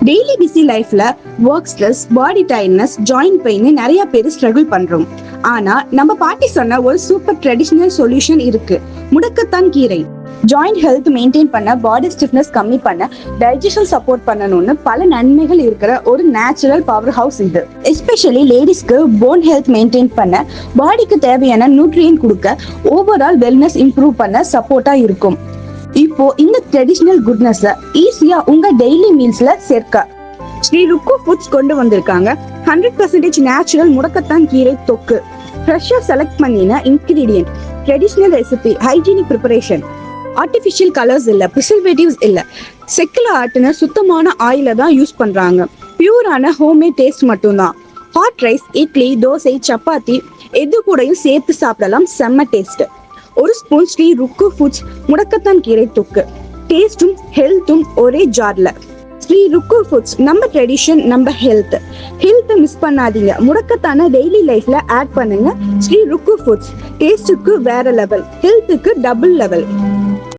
Daily busy லைஃப்ல work stress, பாடி tiredness, joint pain நிறைய பேர் ஸ்ட்ரகிள் பண்றோம். ஆனா நம்ம பாட்டி சொன்ன ஒரு சூப்பர் ட்ரெடிஷனல் சொல்யூஷன் இருக்கு, முடக்கத்தான் கீரை. ஜாயிண்ட் ஹெல்த் மெயின்டைன் பண்ண, பாடி ஸ்டிஃப்னஸ் கம்மி பண்ண, டைஜஷன் சப்போர்ட் பண்ணணும்னு பல நன்மைகள் இருக்கிற ஒரு நேச்சுரல் பவர் ஹவுஸ் இது. எஸ்பெஷலி லேடிஸ்க்கு போன் ஹெல்த் மெயின்டைன் பண்ண, பாடிக்கு தேவையான நியூட்ரியன் கொடுக்க, ஓவரால் வெல்னஸ் இம்ப்ரூவ் பண்ண சப்போர்ட்டா இருக்கும். இப்போ இந்த ட்ரெடிஷனல் குட்னஸ் ஈஸியா உங்க டெய்லி மீல்ஸ்ல சேர்க்க ஸ்ரீ ருக்கு ஃபுட்ஸ் கொண்டு வந்திருக்காங்க 100% நேச்சுரல் முடக்கத்தான் கீரை தொக்கு. ஃப்ரெஷ்ஷா செலக்ட் பண்ணின ingredient, traditional recipe, hygienic preparation, artificial colours இல்ல, ப்ரிசர்வேட்டிவ்ஸ் இல்ல, செக்கில் ஆட்டின சுத்தமான ஆயில தான் யூஸ் பண்றாங்க. பியூரான ஹோம்மேட் டேஸ்ட் மட்டும்தான். ஹாட் ரைஸ், இட்லி, தோசை, சப்பாத்தி எது கூடயும் சேர்த்து சாப்பிடலாம். செம்ம டேஸ்ட். ஒரு ஸ்பூன் ஸ்ரீ ருக்கு ஃபுட்ஸ் முடக்கத்தான் கீரை தொக்கு. டேஸ்டும் ஹெல்த்தும் ஒரே ஜார்ல. ஸ்ரீ ருக்கு ஃபுட்ஸ், நம்ம ட்ரெடிஷன், நம்ம ஹெல்த். ஹெல்த் மிஸ் பண்ணாதீங்க, முடக்கத்தான டெய்லி லைஃப்ல ஆட் பண்ணுங்க. ஸ்ரீ ருக்கு ஃபுட்ஸ் டேஸ்டுக்கு வேற லெவல், ஹெல்த்துக்கு டபுள் லெவல்.